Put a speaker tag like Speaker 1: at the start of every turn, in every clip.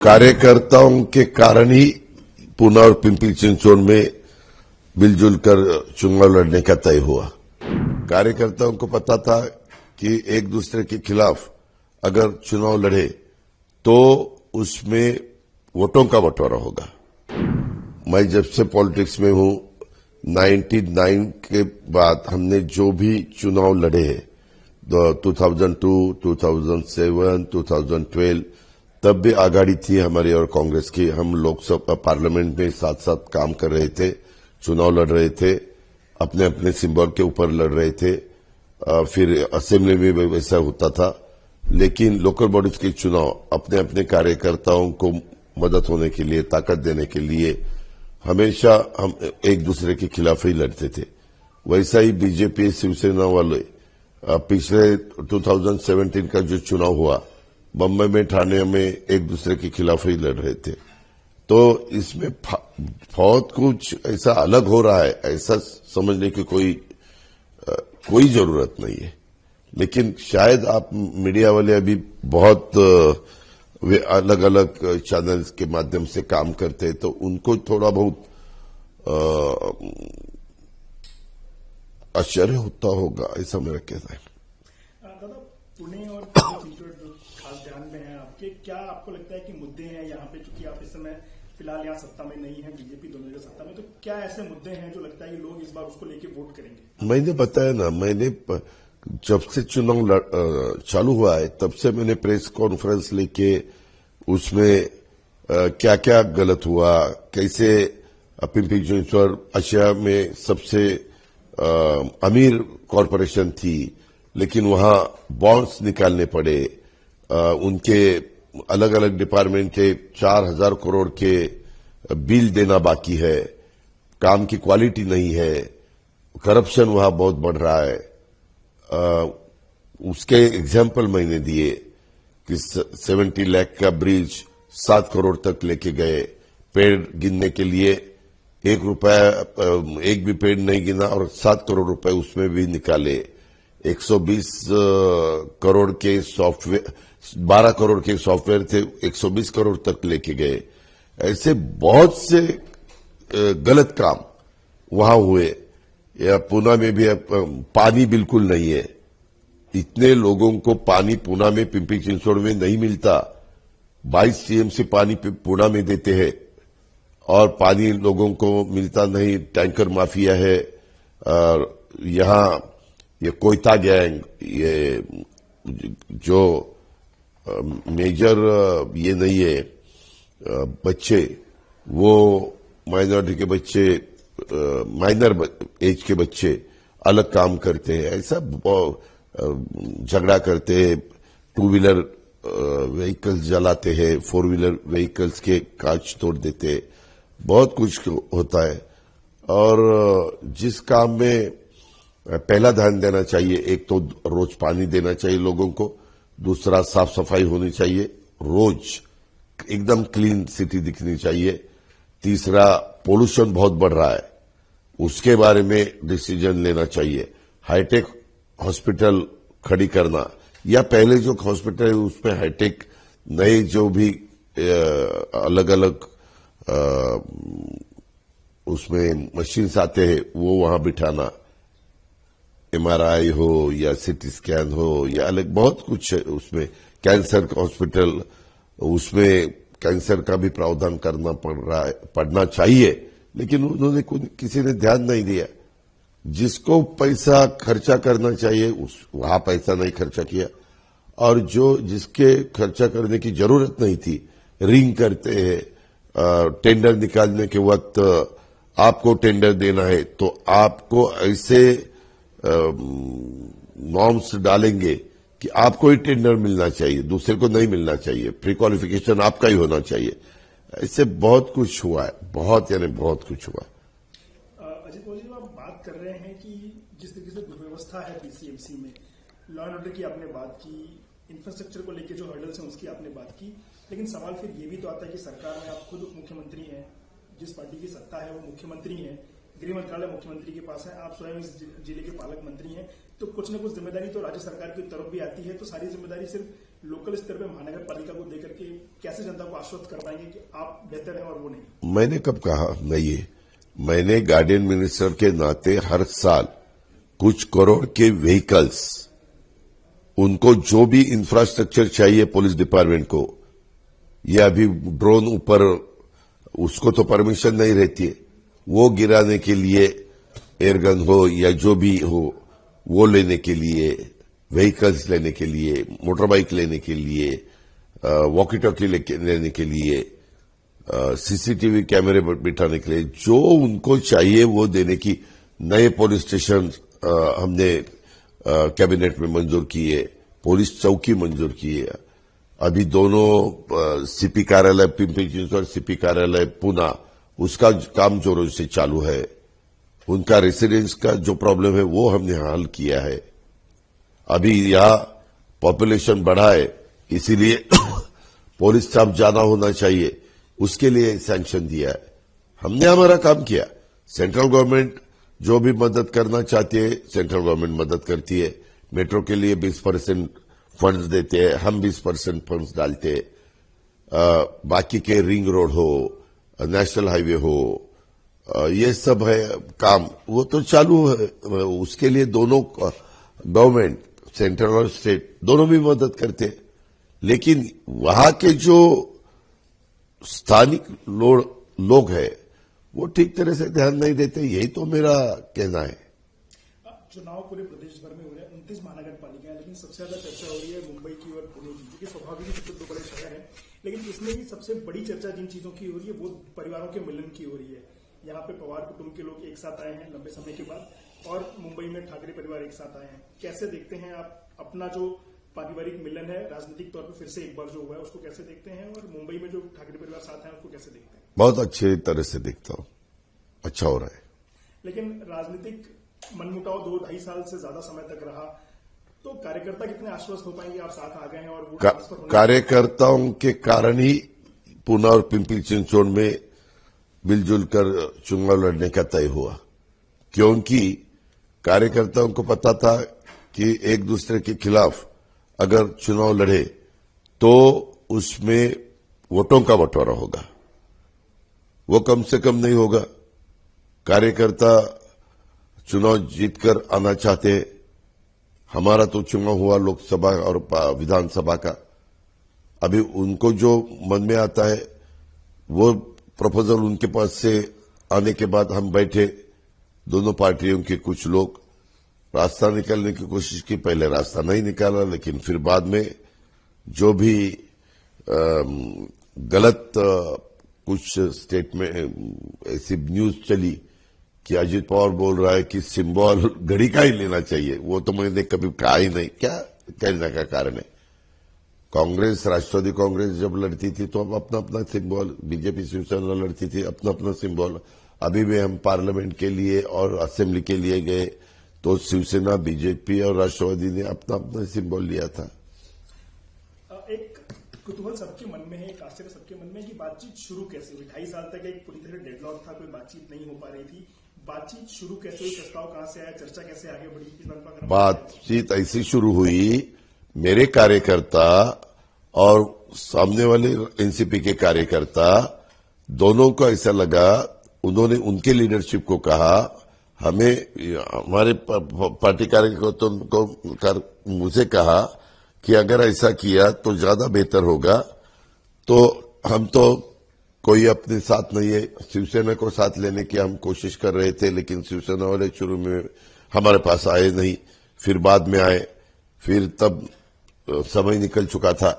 Speaker 1: कार्यकर्ताओं के कारण ही पूना और पिंपरी चिंचवड में मिलजुल कर चुनाव लड़ने का तय हुआ। कार्यकर्ताओं को पता था कि एक दूसरे के खिलाफ अगर चुनाव लड़े तो उसमें वोटों का बंटवारा होगा। मैं जब से पॉलिटिक्स में हूं 99 के बाद हमने जो भी चुनाव लड़े 2002, 2007, 2012 तब भी आघाड़ी थी हमारी और कांग्रेस की। हम लोकसभा पार्लियामेंट में साथ साथ काम कर रहे थे, चुनाव लड़ रहे थे, अपने अपने सिंबल के ऊपर लड़ रहे थे। फिर असेंबली में भी वैसा होता था। लेकिन लोकल बॉडीज के चुनाव अपने अपने कार्यकर्ताओं को मदद होने के लिए, ताकत देने के लिए हमेशा हम एक दूसरे के खिलाफ ही लड़ते थे। वैसा ही बीजेपी शिवसेना वाले पिछले 2017 का जो चुनाव हुआ बम्बई में, ठाणे में एक दूसरे के खिलाफ ही लड़ रहे थे। तो इसमें बहुत कुछ ऐसा अलग हो रहा है, ऐसा समझने की कोई जरूरत नहीं है। लेकिन शायद आप मीडिया वाले अभी बहुत वे अलग अलग चैनल्स के माध्यम से काम करते हैं, तो उनको थोड़ा बहुत आश्चर्य होता होगा, ऐसा मेरा कहना है।
Speaker 2: दादा, पुणे और खास ध्यान में है आपके, क्या आपको लगता है कि मुद्दे हैं यहाँ पे, चूंकि आप इस समय फिलहाल यहाँ सत्ता में नहीं है, बीजेपी दोनों जगह सत्ता में, तो क्या ऐसे मुद्दे हैं जो लगता है कि लोग इस बार उसको लेके वोट करेंगे? मैंने
Speaker 1: बताया ना, मैंने जब से चुनाव चालू हुआ है तब से मैंने प्रेस कॉन्फ्रेंस लेके उसमें क्या क्या गलत हुआ, कैसे पिंपरी चिंचवड एशिया में सबसे अमीर कॉरपोरेशन थी, लेकिन वहां बॉन्ड्स निकालने पड़े, उनके अलग अलग डिपार्टमेंट के 4000 करोड़ के बिल देना बाकी है, काम की क्वालिटी नहीं है, करप्शन वहां बहुत बढ़ रहा है। उसके एग्जाम्पल मैंने दिए कि 70 लाख का ब्रिज 7 करोड़ तक लेके गए, पेड़ गिनने के लिए एक भी पेड़ नहीं गिना और 7 करोड़ रुपए उसमें भी निकाले। 120 करोड़ के सॉफ्टवेयर, 12 करोड़ के सॉफ्टवेयर थे, 120 करोड़ तक लेके गए। ऐसे बहुत से गलत काम वहां हुए। या पूना में भी पानी बिल्कुल नहीं है, इतने लोगों को पानी पूना में, पिंपरी चिंचवड में नहीं मिलता। 22 टीएमसी पानी पूना में देते हैं और पानी लोगों को मिलता नहीं। टैंकर माफिया है। यहां ये कोयता गैंग, ये जो मेजर ये नहीं है, बच्चे वो माइनॉरिटी के बच्चे, माइनर एज के बच्चे अलग काम करते हैं, ऐसा झगड़ा करते हैं। 2 व्हीलर व्हीकल्स जलाते हैं, 4 व्हीलर व्हीकल्स के कांच तोड़ देते हैं, बहुत कुछ होता है। और जिस काम में पहला ध्यान देना चाहिए, एक तो रोज पानी देना चाहिए लोगों को, दूसरा साफ सफाई होनी चाहिए, रोज एकदम क्लीन सिटी दिखनी चाहिए, तीसरा पोल्यूशन बहुत बढ़ रहा है, उसके बारे में डिसीजन लेना चाहिए। हाईटेक हॉस्पिटल खड़ी करना, या पहले जो हॉस्पिटल है उसमें हाईटेक नए जो भी अलग अलग उसमें मशीन्स आते हैं वो वहां बिठाना, एमआरआई हो या सीटी स्कैन हो या अलग बहुत कुछ है उसमें। कैंसर हॉस्पिटल, उसमें कैंसर का भी प्रावधान करना पड़ना चाहिए, लेकिन उन्होंने किसी ने ध्यान नहीं दिया। जिसको पैसा खर्चा करना चाहिए वहां पैसा नहीं खर्चा किया, और जिसके खर्चा करने की जरूरत नहीं थी, रिंग करते हैं। टेंडर निकालने के वक्त आपको टेंडर देना है तो आपको ऐसे नॉर्म्स डालेंगे कि आपको ही टेंडर मिलना चाहिए, दूसरे को नहीं मिलना चाहिए, प्री क्वालिफिकेशन आपका ही होना चाहिए। ऐसे बहुत कुछ हुआ है, बहुत यानी बहुत कुछ हुआ।
Speaker 2: अजय जी, आप बात कर रहे हैं कि जिस तरीके से दुर्व्यवस्था है पीसीएमसी में, लॉ एंड ऑर्डर की आपने बात की, इंफ्रास्ट्रक्चर को लेकर जो हर्डल्स हैं उसकी आपने बात की, लेकिन सवाल फिर ये भी तो आता है कि सरकार में आप खुद मुख्यमंत्री हैं, जिस पार्टी की सत्ता है वो मुख्यमंत्री है, गृह मंत्रालय मुख्यमंत्री के पास है, आप स्वयं इस जिले के पालक मंत्री हैं, तो कुछ न कुछ जिम्मेदारी तो राज्य सरकार की तरफ भी आती है। तो सारी जिम्मेदारी सिर्फ लोकल स्तर पे महानगर पालिका को देकर के कैसे जनता को आश्वस्त कर पाएंगे कि आप बेहतर हैं और वो नहीं?
Speaker 1: मैंने कब कहा नहीं है। मैंने गार्डियन मिनिस्टर के नाते हर साल कुछ करोड़ के व्हीकल्स, उनको जो भी इंफ्रास्ट्रक्चर चाहिए पुलिस डिपार्टमेंट को, या अभी ड्रोन ऊपर, उसको तो परमिशन नहीं रहती है, वो गिराने के लिए एयरगन हो या जो भी हो, वो लेने के लिए, व्हीकल्स लेने के लिए, मोटर बाइक लेने के लिए, वॉकी टॉकी लेने के लिए, सीसीटीवी कैमरे बिठाने के लिए, जो उनको चाहिए वो देने की नए पुलिस स्टेशन हमने कैबिनेट में मंजूर किए, पुलिस चौकी मंजूर किए। अभी दोनों सीपी कार्यालय पिंपरी चिंचवड, सीपी कार्यालय पुणे, उसका काम जोरों से चालू है। उनका रेसिडेंस का जो प्रॉब्लम है वो हमने हल किया है। अभी यहां पॉपुलेशन बढ़ा है, इसीलिए पुलिस स्टाफ ज्यादा होना चाहिए, उसके लिए सैंक्शन दिया है। हमने हमारा काम किया। सेंट्रल गवर्नमेंट जो भी मदद करना चाहती है, सेंट्रल गवर्नमेंट मदद करती है। मेट्रो के लिए 20% फंड्स देते हैं, हम 20% फंड्स डालते हैं। बाकी के रिंग रोड हो, नेशनल हाईवे हो, ये सब है काम, वो तो चालू है। उसके लिए दोनों गवर्नमेंट, सेंट्रल और स्टेट, दोनों भी मदद करते हैं। लेकिन वहां के जो स्थानिक लोग हैं वो ठीक तरह से ध्यान नहीं देते, यही तो मेरा कहना है।
Speaker 2: चुनाव पूरे प्रदेश भर में हो रहे हैं, 29 महानगर पालिका है, लेकिन सबसे ज्यादा चर्चा हो रही है मुंबई की और पुणे की, क्योंकि स्वाभाविक रूप से दो बड़े शहर हैं। लेकिन इसमें भी सबसे बड़ी चर्चा जिन चीजों की हो रही है वो परिवारों के मिलन की हो रही है। यहाँ पे पवार कुटुंब के लोग एक साथ आए हैं लंबे समय के बाद, और मुंबई में ठाकरे परिवार एक साथ आए हैं। कैसे देखते हैं आप अपना जो पारिवारिक मिलन है राजनीतिक तौर पर फिर से एक बार जो हुआ है, उसको कैसे देखते हैं? और मुंबई में जो ठाकरे परिवार साथ हैं उसको कैसे देखते हैं?
Speaker 1: बहुत अच्छी तरह से देखता हूं, अच्छा हो रहा है।
Speaker 2: लेकिन राजनीतिक मनमुटाव 2-2.5 साल से ज्यादा समय तक रहा, तो कार्यकर्ता कितने आश्वस्त हो पाएंगे आप साथ आ गए हैं और वो ट्रांसफर होने
Speaker 1: कार्यकर्ताओं के कारण ही पुणे और पिंपरी चिंचवड में मिलजुल कर चुनाव लड़ने का तय हुआ, क्योंकि कार्यकर्ताओं को पता था कि एक दूसरे के खिलाफ अगर चुनाव लड़े तो उसमें वोटों का बंटवारा होगा, वो कम से कम नहीं होगा। कार्यकर्ता चुनाव जीतकर आना चाहते हैं। हमारा तो चुनाव हुआ लोकसभा और विधानसभा का, अभी उनको जो मन में आता है वो प्रपोजल उनके पास से आने के बाद हम बैठे, दोनों पार्टियों के कुछ लोग रास्ता निकालने की कोशिश की। पहले रास्ता नहीं निकाला, लेकिन फिर बाद में जो भी गलत कुछ स्टेट में ऐसी न्यूज चली कि अजित पवार बोल रहा है कि सिंबल घड़ी का ही लेना चाहिए, वो तो मैंने कभी कहा ही नहीं। क्या कहने का कारण है? कांग्रेस, राष्ट्रवादी कांग्रेस जब लड़ती थी तो अब अपना अपना सिंबल, बीजेपी शिवसेना लड़ती थी अपना अपना सिंबल। अभी भी हम पार्लियामेंट के लिए और असेंबली के लिए गए तो शिवसेना, बीजेपी और राष्ट्रवादी ने अपना अपना सिंबल लिया था।
Speaker 2: एक कुतूहल सबके मन में है, एक आश्चर्य सबके मन में कि बातचीत शुरू कैसे हुई? 2.5 साल तक एक पूरी तरह डेडलॉक था, कोई बातचीत नहीं हो पा रही थी। बातचीत शुरू कैसे हुई? प्रस्ताव कहां से आया? चर्चा कैसे आगे बढ़ी?
Speaker 1: बातचीत ऐसी शुरू हुई, मेरे कार्यकर्ता और सामने वाले एनसीपी के कार्यकर्ता दोनों को ऐसा लगा, उन्होंने उनके लीडरशिप को कहा, हमें हमारे पार्टी कार्यकर्ताओं को मुझे कहा कि अगर ऐसा किया तो ज्यादा बेहतर होगा। तो हम तो कोई अपने साथ नहीं है, शिवसेना को साथ लेने की हम कोशिश कर रहे थे, लेकिन शिवसेना वाले शुरू में हमारे पास आए नहीं, फिर बाद में आए, फिर तब समय निकल चुका था,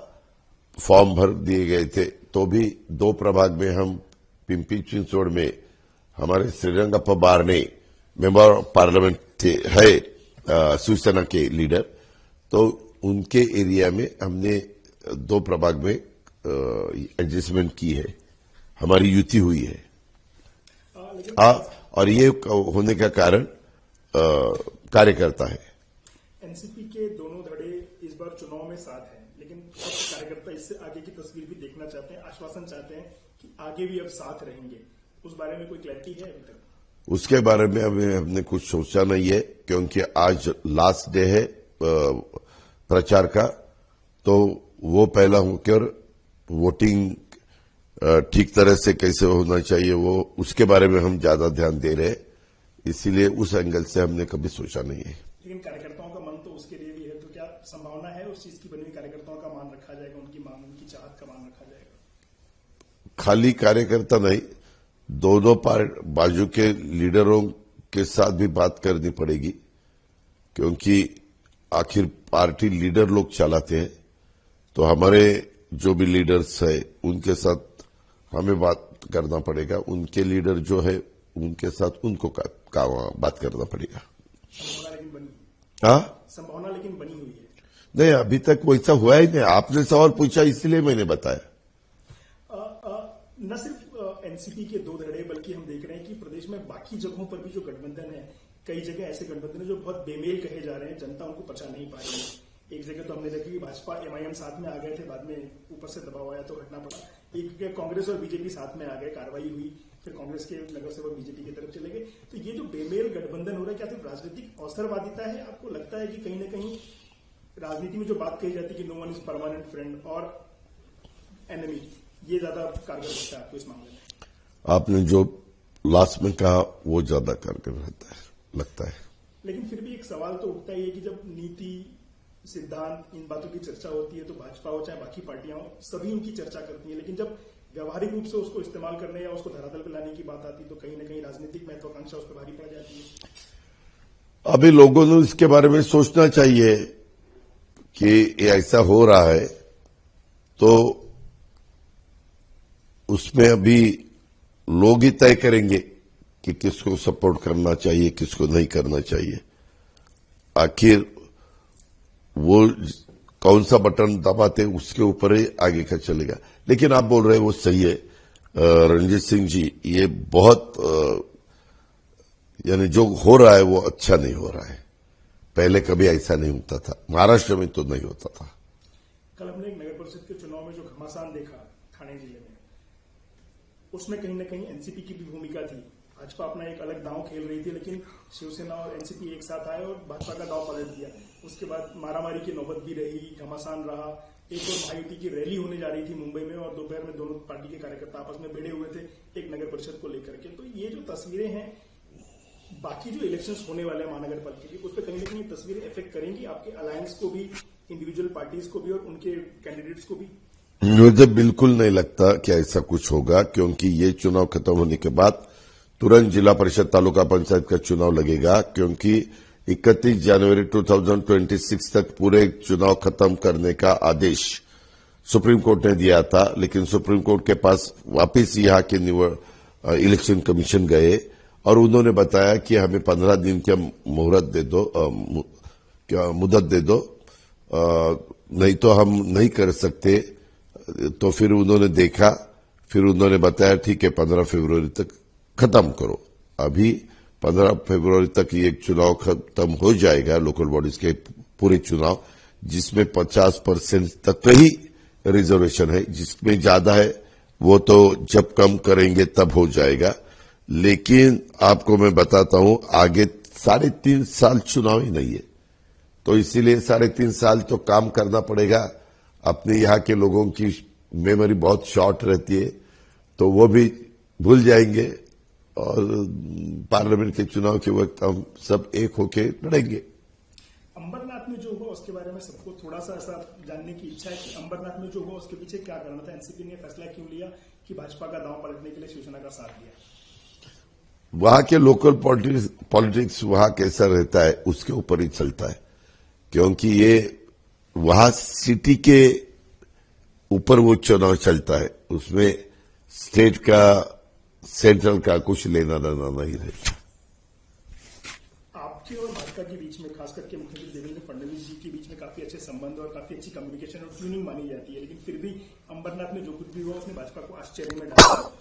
Speaker 1: फॉर्म भर दिए गए थे। तो भी 2 प्रभाग में हम पिंपरी चिंचवड में हमारे श्रीरंगप्पा बारने मेंबर ऑफ पार्लियामेंट थे, है शिवसेना के लीडर, तो उनके एरिया में हमने 2 प्रभाग में एडजस्टमेंट की है, हमारी युति हुई है। और ये होने का कारण कार्यकर्ता है।
Speaker 2: एनसीपी के दोनों धड़े इस बार चुनाव में साथ हैं, लेकिन कार्यकर्ता इससे आगे की तस्वीर भी देखना चाहते हैं, आश्वासन चाहते हैं कि आगे भी अब साथ रहेंगे। उस बारे में कोई क्लैरिटी है अभी तक?
Speaker 1: उसके बारे में अभी हमने कुछ सोचा नहीं है, क्योंकि आज लास्ट डे है प्रचार का, तो वो पहला होकर वोटिंग ठीक तरह से कैसे होना चाहिए वो उसके बारे में हम ज्यादा ध्यान दे रहे हैं, इसीलिए उस एंगल से हमने कभी सोचा नहीं है।
Speaker 2: लेकिन कार्यकर्ताओं का मन तो उसके लिए भी है, तो क्या संभावना है उस चीज की बनी हुई कार्यकर्ताओं का मान रखा जाएगा, उनकी मांग उनकी चाहत का मान रखा जाएगा?
Speaker 1: खाली कार्यकर्ता नहीं, दोनों बाजू के लीडरों के साथ भी बात करनी पड़ेगी, क्योंकि आखिर पार्टी लीडर लोग चलाते हैं। तो हमारे जो भी लीडर्स है उनके साथ हमें बात करना पड़ेगा, उनके लीडर जो है उनके साथ उनको बात करना पड़ेगा।
Speaker 2: संभावना लेकिन बनी,
Speaker 1: हाँ,
Speaker 2: संभावना लेकिन बनी हुई है।
Speaker 1: नहीं, अभी तक वैसा हुआ ही नहीं। आपने सवाल पूछा इसलिए मैंने बताया।
Speaker 2: न सिर्फ एनसीपी के दो धड़े, बल्कि हम देख रहे हैं कि प्रदेश में बाकी जगहों पर भी जो गठबंधन है, कई जगह ऐसे गठबंधन है जो बहुत बेमेल कहे जा रहे हैं, जनता उनको पचा नहीं पा रही है। एक जगह तो हमने देखा कि भाजपा एमआईएम साथ में आ गए थे, बाद में ऊपर से दबाव आया तो हटना पड़ा। एक जगह कांग्रेस और बीजेपी साथ में आ गए, कार्रवाई हुई, फिर कांग्रेस के नगर सेवक बीजेपी की तरफ चले गए। तो ये जो बेमेल गठबंधन हो रहा है, क्या सिर्फ राजनीतिक अवसरवादिता है? आपको लगता है कि कहीं ना कहीं राजनीति में जो बात कही जाती है कि no one is permanent friend और एनिमी, ये ज्यादा कारगर होता है आपको इस मामले में?
Speaker 1: आपने जो लास्ट में कहा वो ज्यादा कारगर रहता है, लगता है।
Speaker 2: लेकिन फिर भी एक सवाल तो उठता ही है कि जब नीति, सिद्धांत, इन बातों की चर्चा होती है तो भाजपा हो चाहे बाकी पार्टियां हो, सभी उनकी चर्चा करती हैं, लेकिन जब व्यवहारिक रूप से उसको इस्तेमाल करने या उसको धरातल पर लाने की बात आती तो कहीं ना कहीं राजनीतिक महत्वाकांक्षा उस पर भारी पड़ जाती है।
Speaker 1: अभी लोगों ने इसके बारे में सोचना चाहिए कि ये ऐसा हो रहा है, तो उसमें अभी लोग ही तय करेंगे कि किसको सपोर्ट करना चाहिए, किसको नहीं करना चाहिए। आखिर वो कौन सा बटन दबाते उसके ऊपर ही आगे का चलेगा। लेकिन आप बोल रहे हैं वो सही है रंजीत सिंह जी, ये बहुत यानी जो हो रहा है वो अच्छा नहीं हो रहा है। पहले कभी ऐसा नहीं होता था, महाराष्ट्र में तो नहीं होता था।
Speaker 2: कल हमने एक नगर परिषद के चुनाव में जो घमासान देखा ठाणे जिले में, उसमें कहीं ना कहीं एनसीपी की भी भूमिका थी। भाजपा अपना एक अलग दांव खेल रही थी, लेकिन शिवसेना और एनसीपी एक साथ आए और भाजपा का दांव पलट दिया। उसके बाद मारामारी की नौबत भी रही, घमासान रहा। एक और महायुति की रैली होने जा रही थी मुंबई में और दोपहर में दोनों पार्टी के कार्यकर्ता आपस में भिड़े हुए थे एक नगर परिषद को लेकर के। तो ये जो तस्वीरें हैं, बाकी जो इलेक्शंस होने वाले हैं महानगर पालिका के, उस पर कहीं ना कहीं तस्वीरें इफेक्ट करेंगी आपके अलायंस को भी, इंडिविजुअल पार्टीज को भी और उनके कैंडिडेट्स को भी?
Speaker 1: मुझे बिल्कुल नहीं लगता कि ऐसा कुछ होगा, क्योंकि ये चुनाव खत्म होने के बाद तुरंत जिला परिषद तालुका पंचायत का चुनाव लगेगा, क्योंकि 31 जनवरी 2026 तक पूरे चुनाव खत्म करने का आदेश सुप्रीम कोर्ट ने दिया था। लेकिन सुप्रीम कोर्ट के पास वापस यहाँ के इलेक्शन कमीशन गए और उन्होंने बताया कि हमें 15 दिन का मुहूर्त दे दो, मुदत दे दो, नहीं तो हम नहीं कर सकते। तो फिर उन्होंने देखा, फिर उन्होंने बताया ठीक है 15 फरवरी तक खत्म करो। अभी 15 फरवरी तक ये चुनाव खत्म हो जाएगा, लोकल बॉडीज के पूरे चुनाव, जिसमें 50% तक ही रिजर्वेशन है। जिसमें ज्यादा है वो तो जब कम करेंगे तब हो जाएगा। लेकिन आपको मैं बताता हूं, आगे 3.5 साल चुनाव ही नहीं है, तो इसीलिए 3.5 साल तो काम करना पड़ेगा। अपने यहाँ के लोगों की मेमोरी बहुत शॉर्ट रहती है, तो वो भी भूल जाएंगे और पार्लियामेंट के चुनाव के वक्त हम सब एक होके लड़ेंगे।
Speaker 2: अंबरनाथ में जो हुआ उसके बारे में सबको थोड़ा सा ऐसा जानने की इच्छा है कि अंबरनाथ में जो हुआ उसके पीछे क्या कारण था? एनसीपी ने फैसला क्यों लिया कि भाजपा का दांव पलटने के लिए शिवसेना का साथ दिया?
Speaker 1: वहां के लोकल पॉलिटिक्स वहां कैसा रहता है उसके ऊपर ही चलता है, क्योंकि ये वहां सिटी के ऊपर वो चुनाव चलता है, उसमें स्टेट का, सेंट्रल का कुछ लेना देना नहीं रहता।
Speaker 2: आपके और भाजपा के बीच में, खास करके मुख्यमंत्री देवेंद्र फडणवीस जी के बीच में काफी अच्छे संबंध और काफी अच्छी कम्युनिकेशन और ट्यूनिंग मानी जाती है, लेकिन फिर भी अंबरनाथ में जो कुछ भी हुआ उसने भाजपा को आश्चर्य में डाला।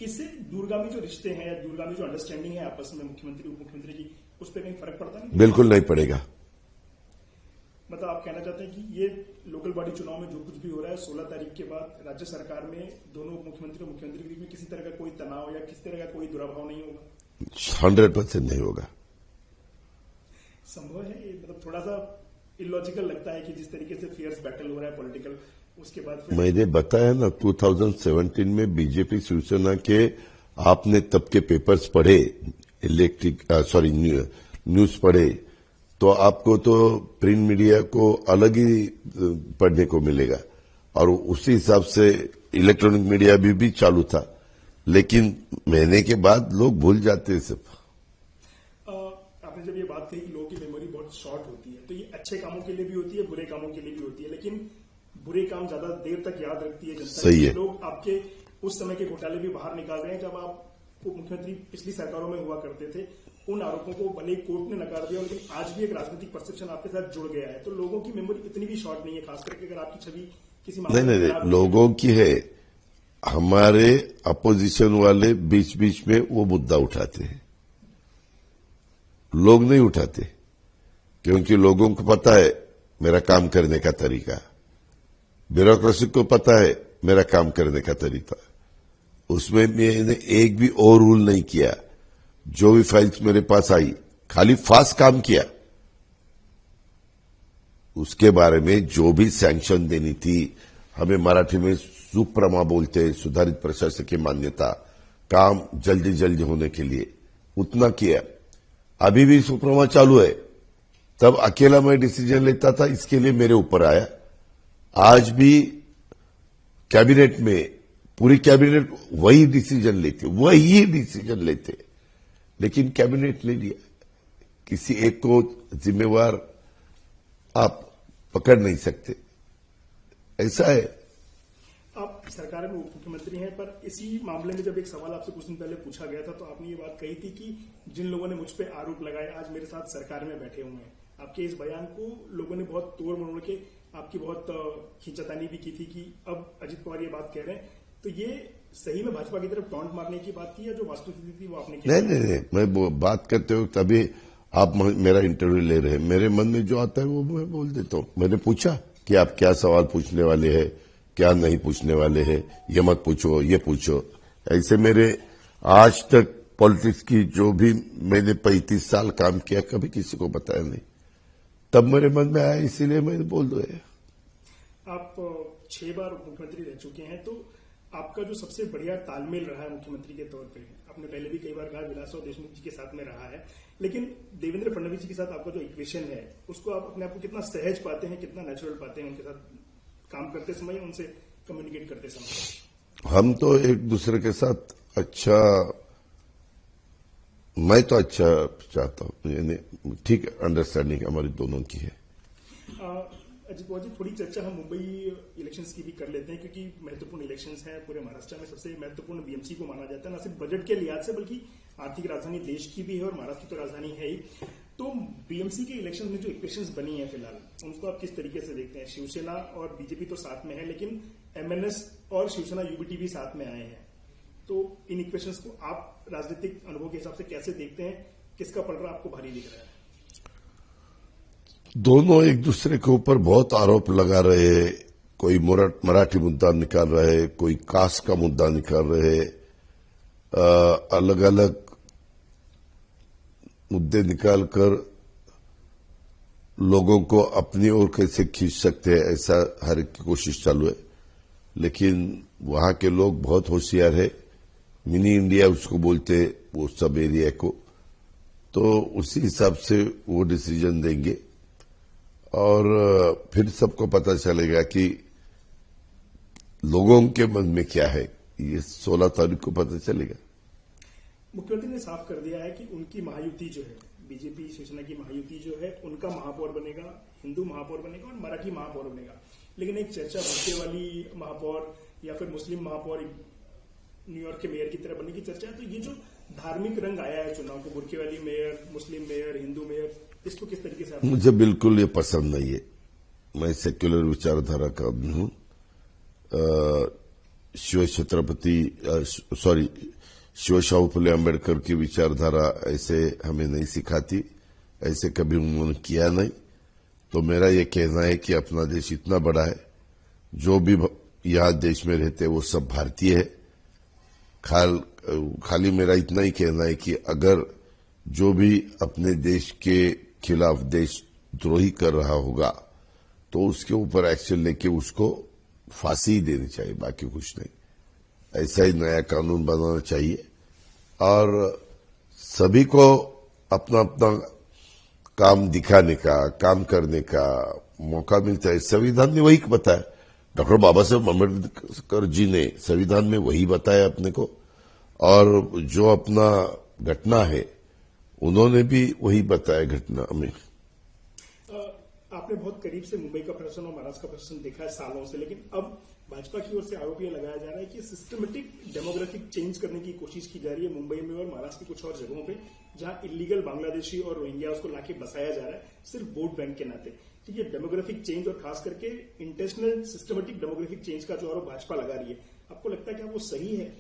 Speaker 2: इससे दूरगामी जो रिश्ते हैं या दूरगामी जो अंडरस्टैंडिंग है आपस में मुख्यमंत्री उप मुख्यमंत्री की, उस पर कहीं फर्क पड़ता नहीं?
Speaker 1: बिल्कुल नहीं पड़ेगा।
Speaker 2: मतलब आप कहना चाहते हैं कि ये लोकल बॉडी चुनाव में जो कुछ भी हो रहा है 16 तारीख के बाद राज्य सरकार में दोनों मुख्यमंत्री और मुख्यमंत्री के बीच में किसी तरह का कोई तनाव या किसी तरह का कोई दुराभाव नहीं होगा?
Speaker 1: 100% नहीं होगा।
Speaker 2: संभव है ये? मतलब थोड़ा सा इलॉजिकल लगता है कि जिस तरीके से फियर्स बैटल हो रहा है पॉलिटिकल, उसके बाद फिर
Speaker 1: मैंने बताया ना 2017 में बीजेपी शिवसेना के आपने तब के पेपर्स पढ़े, न्यूज पढ़े, तो आपको तो प्रिंट मीडिया को अलग ही पढ़ने को मिलेगा और उसी हिसाब से इलेक्ट्रॉनिक मीडिया भी चालू था, लेकिन महीने के बाद लोग भूल जाते हैं सब।
Speaker 2: आपने जब ये बात कही कि लोगों की मेमोरी बहुत शॉर्ट होती है, तो ये अच्छे कामों के लिए भी होती है, बुरे कामों के लिए भी होती है, लेकिन बुरे काम ज्यादा देर तक याद रखती है जनता।
Speaker 1: सही है।
Speaker 2: लोग आपके उस समय के घोटाले भी बाहर निकाल रहे हैं जब आप उप मुख्यमंत्री पिछली सरकारों में हुआ करते थे। उन आरोपों को भले ही कोर्ट ने नकार दिया, लेकिन आज भी एक राजनीतिक परसेप्शन आपके साथ जुड़ गया है, तो लोगों की मेमोरी इतनी भी शॉर्ट नहीं है, खास करके अगर आपकी छवि किसी
Speaker 1: नहीं, लोगों की है। हमारे अपोजिशन वाले बीच बीच में वो मुद्दा उठाते हैं, लोग नहीं उठाते, क्योंकि लोगों को पता है मेरा काम करने का तरीका, ब्यूरोक्रेसी को पता है मेरा काम करने का तरीका। उसमें मैंने एक भी और रूल नहीं किया। जो भी फाइल्स मेरे पास आई, खाली फास्ट काम किया। उसके बारे में जो भी सैंक्शन देनी थी, हमें मराठी में सुप्रमा बोलते हैं, सुधारित प्रशासकीय मान्यता, काम जल्दी जल्दी होने के लिए उतना किया। अभी भी सुप्रमा चालू है। तब अकेला मैं डिसीजन लेता था, इसके लिए मेरे ऊपर आया। आज भी कैबिनेट में पूरी कैबिनेट वही डिसीजन लेते, लेकिन कैबिनेट ले लिया। किसी एक को जिम्मेवार आप पकड़ नहीं सकते, ऐसा है।
Speaker 2: आप सरकार में उप मुख्यमंत्री हैं, पर इसी मामले में जब एक सवाल आपसे कुछ दिन पहले पूछा गया था, तो आपने ये बात कही थी कि जिन लोगों ने मुझ पे आरोप लगाए आज मेरे साथ सरकार में बैठे हुए हैं। आपके इस बयान को लोगों ने बहुत तोड़ मरोड़ के आपकी बहुत खींचातानी भी की थी कि अब अजित पवार ये बात कह रहे हैं, तो ये सही में भाजपा की तरफ टॉन्ट मारने की बात थी या जो वास्तुस्थिति थी वो आपने की?
Speaker 1: नहीं, मैं बात करते हो तभी आप मेरा इंटरव्यू ले रहे हैं। मेरे मन में जो आता है वो मैं बोल देता हूं। मैंने पूछा कि आप क्या सवाल पूछने वाले हैं, क्या नहीं पूछने वाले हैं, ये मत पूछो, ये पूछो। ऐसे मेरे आज तक पॉलिटिक्स की जो भी मैंने 35 साल काम किया, कभी किसी को बताया नहीं। तब मेरे मन में आया, इसीलिए मैंने बोल दिया।
Speaker 2: आप 6 बार उप मुख्यमंत्री रह चुके हैं, तो आपका जो सबसे बढ़िया तालमेल रहा है मुख्यमंत्री के तौर पे, आपने पहले भी कई बार कहा विलासराव देशमुख जी के साथ में रहा है, लेकिन देवेंद्र फडणवीस जी के साथ आपका जो इक्वेशन है, उसको आप अपने आप को कितना सहज पाते हैं, कितना नेचुरल पाते हैं उनके साथ काम करते समय, उनसे कम्युनिकेट करते समय?
Speaker 1: हम तो एक दूसरे के साथ अच्छा, मैं तो अच्छा चाहता हूं, यानी ठीक अंडरस्टैंडिंग हमारी दोनों की है।
Speaker 2: अजित पवार जी, थोड़ी चर्चा हम मुंबई इलेक्शंस की भी कर लेते हैं, क्योंकि महत्वपूर्ण इलेक्शंस हैं। पूरे महाराष्ट्र में सबसे महत्वपूर्ण बीएमसी को माना जाता है, न सिर्फ बजट के लिहाज से बल्कि आर्थिक राजधानी देश की भी है और महाराष्ट्र की तो राजधानी है ही। तो बीएमसी के इलेक्शन में जो इक्वेशंस बनी है फिलहाल, उनको आप किस तरीके से देखते हैं? शिवसेना और बीजेपी तो साथ में है, लेकिन एमएनएस और शिवसेना यूबीटी भी साथ में आए हैं। तो इन इक्वेशंस को आप राजनीतिक अनुभव के हिसाब से कैसे देखते हैं? किसका पलड़ा आपको भारी दिख रहा है?
Speaker 1: दोनों एक दूसरे के ऊपर बहुत आरोप लगा रहे हैं। कोई मराठी मुद्दा निकाल रहे हैं, कोई कास्ट का मुद्दा निकाल रहे हैं, अलग अलग मुद्दे निकालकर लोगों को अपनी ओर कैसे खींच सकते हैं, ऐसा हर एक की कोशिश चालू है। लेकिन वहां के लोग बहुत होशियार है, मिनी इंडिया उसको बोलते, वो सब एरिया को, तो उसी हिसाब से वो डिसीजन देंगे और फिर सबको पता चलेगा कि लोगों के मन में क्या है। ये 16 तारीख को पता चलेगा।
Speaker 2: मुख्यमंत्री ने साफ कर दिया है कि उनकी महायुति जो है, बीजेपी शिवसेना की महायुति जो है, उनका महापौर बनेगा, हिंदू महापौर बनेगा और मराठी महापौर बनेगा। लेकिन एक चर्चा भुटके वाली महापौर या फिर मुस्लिम महापौर न्यूयॉर्क के मेयर की तरह बनने की चर्चा है। तो ये जो धार्मिक रंग आया है चुनाव को, बुर्के वाली मेयर, मुस्लिम मेयर, हिंदू मेयर, इसको किस तरीके से?
Speaker 1: मुझे बिल्कुल ये पसंद नहीं है। मैं सेक्युलर विचारधारा का आदमी हूं। शिव शाहू फुले अम्बेडकर की विचारधारा ऐसे हमें नहीं सिखाती, ऐसे कभी उन्होंने किया नहीं। तो मेरा ये कहना है कि अपना देश इतना बड़ा है, जो भी यहां देश में रहते वो सब भारतीय है। खाली मेरा इतना ही कहना है कि अगर जो भी अपने देश के खिलाफ, देश द्रोही कर रहा होगा तो उसके ऊपर एक्शन लेके उसको फांसी ही देनी चाहिए, बाकी कुछ नहीं। ऐसा ही नया कानून बनाना चाहिए और सभी को अपना अपना काम दिखाने का, काम करने का मौका मिलता है। संविधान ने वही बताया, डॉक्टर बाबा साहब अम्बेडकर जी ने संविधान में वही बताया अपने को, और जो अपना घटना है उन्होंने भी वही बताया घटना में।
Speaker 2: आपने बहुत करीब से मुंबई का प्रशासन और महाराष्ट्र का प्रशासन देखा है सालों से, लेकिन अब भाजपा की ओर से आरोप यह लगाया जा रहा है कि सिस्टमेटिक डेमोग्राफिक चेंज करने की कोशिश की जा रही है मुंबई में और महाराष्ट्र की कुछ और जगहों पे, जहां इलीगल बांग्लादेशी और रोहिंग्या उसको लाके बसाया जा रहा है सिर्फ वोट बैंक के नाते। तो ये डेमोग्राफिक चेंज और खास करके इंटेंशनल सिस्टमेटिक डेमोग्राफिक चेंज का जो आरोप भाजपा लगा रही है, आपको लगता है कि वो सही है?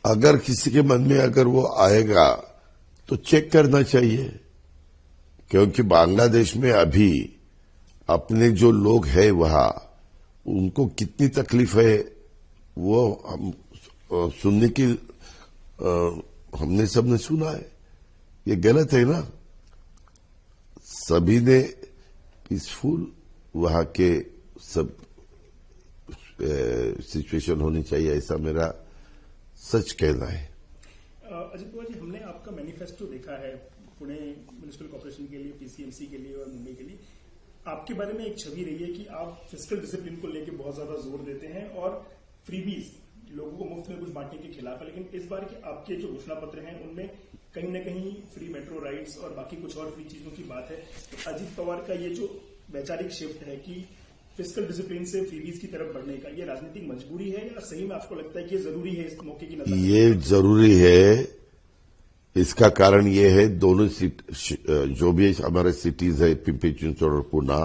Speaker 1: अगर किसी के मन में अगर वो आएगा तो चेक करना चाहिए, क्योंकि बांग्लादेश में अभी अपने जो लोग हैं वहां उनको कितनी तकलीफ है वो हम सुनने की हमने सबने सुना है। ये गलत है ना। सभी ने पीसफुल वहां के सब सिचुएशन होनी चाहिए, ऐसा मेरा सच कहना है।
Speaker 2: अजित पवार जी, हमने आपका मैनिफेस्टो देखा है पुणे म्युनिसिपल कॉर्पोरेशन के लिए, पीसीएमसी के लिए और मुंबई के लिए। आपके बारे में एक छवि रही है कि आप फिस्कल डिसिप्लिन को लेकर बहुत ज्यादा जोर देते हैं और फ्रीबीज, लोगों को मुफ्त में कुछ बांटने के खिलाफ है। लेकिन इस बार के आपके जो घोषणा पत्र हैं उनमें कहीं न कहीं फ्री मेट्रो राइड्स और बाकी कुछ और फ्री चीजों की बात है। तो अजित पवार का ये जो वैचारिक शिफ्ट है कि फिस्कल डिसिप्लिन से फ्रीबीज की तरफ बढ़ने का, ये राजनीतिक मजबूरी है या सही में आपको लगता है कि ये जरूरी है इस मौके की नजर?
Speaker 1: ये जरूरी है। इसका कारण ये है, दोनों जो भी हमारे सिटीज है पिंपरी चिंचवड और पुणे,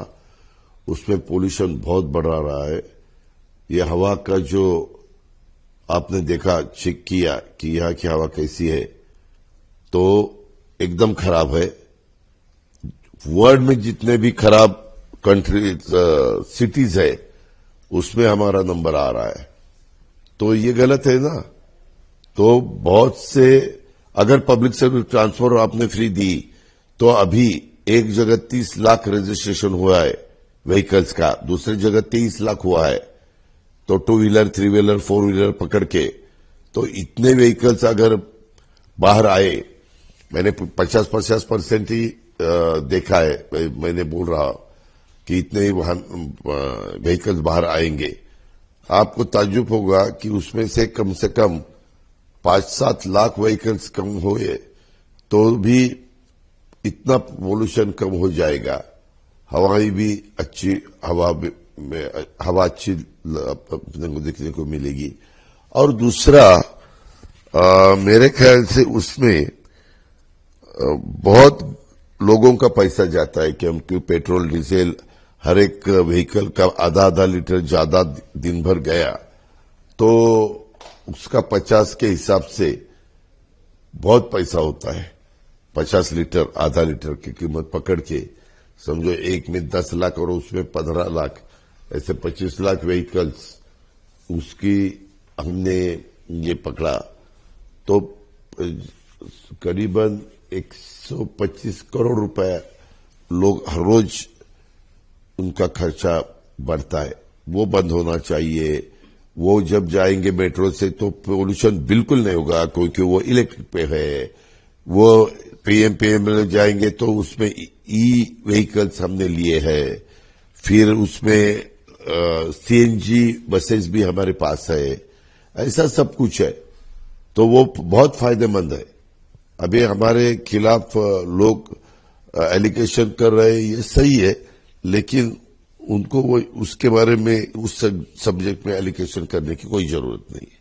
Speaker 1: उसमें पोल्यूशन बहुत बढ़ रहा है। ये हवा का जो आपने देखा, चेक किया कि यहाँ की हवा कैसी है, तो एकदम खराब है। वर्ल्ड में जितने भी खराब कंट्री सिटीज है उसमें हमारा नंबर आ रहा है, तो ये गलत है ना। तो बहुत से, अगर पब्लिक सर्विस ट्रांसफर आपने फ्री दी तो अभी एक जगह 30 लाख रजिस्ट्रेशन हुआ है व्हीकल्स का, दूसरी जगह 23 लाख हुआ है। तो 2 व्हीलर, 3 व्हीलर, 4 व्हीलर पकड़ के तो इतने व्हीकल्स अगर बाहर आए, मैंने 50% ही देखा है। मैंने बोल रहा कि इतने वाहन व्हीकल्स बाहर आएंगे, आपको ताज्जुब होगा कि उसमें से कम 5-7 लाख व्हीकल्स कम हुए तो भी इतना पोल्यूशन कम हो जाएगा। हवाएं भी अच्छी, हवा अच्छी अपने को देखने को मिलेगी। और दूसरा, मेरे ख्याल से उसमें बहुत लोगों का पैसा जाता है, क्योंकि पेट्रोल डीजल हर एक व्हीकल का आधा लीटर ज्यादा दिन भर गया तो उसका 50 के हिसाब से बहुत पैसा होता है। 50 लीटर, आधा लीटर की कीमत पकड़ के समझो, एक में 10 लाख और उसमें 15 लाख, ऐसे 25 लाख व्हीकल्स उसकी हमने ये पकड़ा तो करीबन 125 करोड़ रुपए लोग हर रोज उनका खर्चा बढ़ता है। वो बंद होना चाहिए। वो जब जाएंगे मेट्रो से तो पोल्यूशन बिल्कुल नहीं होगा, क्योंकि वो इलेक्ट्रिक पे है। वो पीएम में जाएंगे तो उसमें ई व्हीकल्स हमने लिए हैं। फिर उसमें सीएनजी बसेस भी हमारे पास है। ऐसा सब कुछ है, तो वो बहुत फायदेमंद है। अभी हमारे खिलाफ लोग एलिगेशन कर रहे हैं, ये सही है, लेकिन उनको वो उसके बारे में, उस सब्जेक्ट में एलिगेशन करने की कोई जरूरत नहीं है।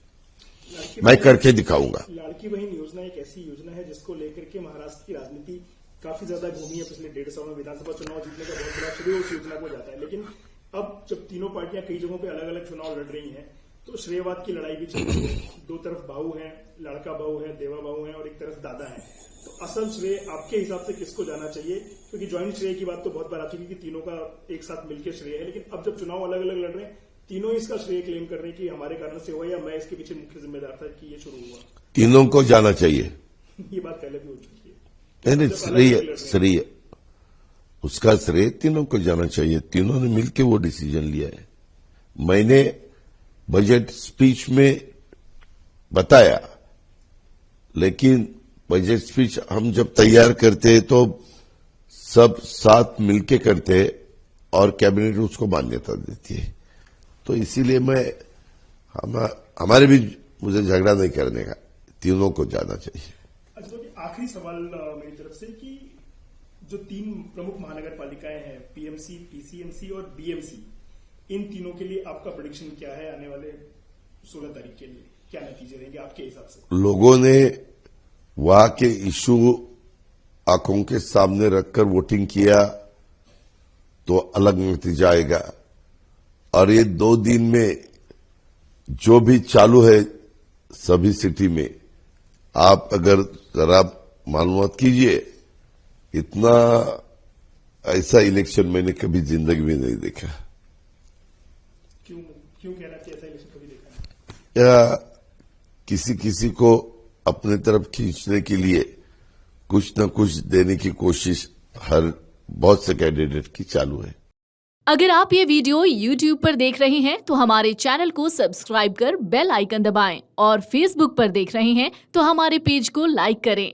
Speaker 1: मैं करके दिखाऊंगा।
Speaker 2: लाड़की बहन योजना एक ऐसी योजना है जिसको लेकर के महाराष्ट्र की राजनीति काफी ज्यादा घूमी है पिछले 1.5 साल में। विधानसभा चुनाव जीतने का बहुत बड़ा श्रेय उस योजना को जाता है, लेकिन अब जब तीनों पार्टियां कई जगहों पे अलग अलग चुनाव लड़ रही हैं तो श्रेयवाद की लड़ाई भी चल रही है। दो तरफ बहू है, लड़का बहू है, देवा बहू है और एक तरफ दादा है। तो असल श्रेय आपके हिसाब से किसको जाना चाहिए? क्योंकि ज्वाइंट श्रेय की बात तो बहुत बार आ चुकी है कि तीनों का एक साथ मिलकर श्रेय है, लेकिन अब जब चुनाव अलग अलग लड़ रहे हैं, तीनों इसका श्रेय क्लेम कर रहे हैं कि हमारे कारण से हुआ या मैं इसके पीछे मुख्य जिम्मेदार था कि ये शुरू हुआ।
Speaker 1: तीनों को जाना चाहिए।
Speaker 2: ये बात पहले भी हो चुकी है।
Speaker 1: नहीं, श्रेय उसका श्रेय तीनों को जाना चाहिए। तीनों ने मिलकर वो डिसीजन लिया है। मैंने बजट स्पीच में बताया, लेकिन बजट स्पीच हम जब तैयार करते हैं तो सब साथ मिलके करते हैं और कैबिनेट उसको मान्यता देती है। तो इसीलिए हमारे बीच मुझे झगड़ा नहीं करने का, तीनों को जाना चाहिए।
Speaker 2: अच्छा, तो आखिरी सवाल मेरी तरफ से कि जो 3 प्रमुख महानगर पालिकाएं हैं, पीएमसी, पीसीएमसी और बीएमसी, इन तीनों के लिए आपका प्रेडिक्शन क्या है आने वाले 16 तारीख के लिए? क्या नतीजे रहेंगे आपके हिसाब से?
Speaker 1: लोगों ने वहां के इशू आंखों के सामने रखकर वोटिंग किया तो अलग नतीजा आएगा। और ये 2 दिन में जो भी चालू है सभी सिटी में, आप अगर जरा मालूमात कीजिए, इतना ऐसा इलेक्शन मैंने कभी जिंदगी में नहीं देखा।
Speaker 2: क्यों कहना चाहिए ऐसा इलेक्शन कभी देखा?
Speaker 1: या किसी को अपने तरफ खींचने के लिए कुछ न कुछ देने की कोशिश हर बहुत से कैंडिडेट की चालू है।
Speaker 3: अगर आप ये वीडियो YouTube पर देख रहे हैं तो हमारे चैनल को सब्सक्राइब कर बेल आइकन दबाएं और Facebook पर देख रहे हैं तो हमारे पेज को लाइक करें।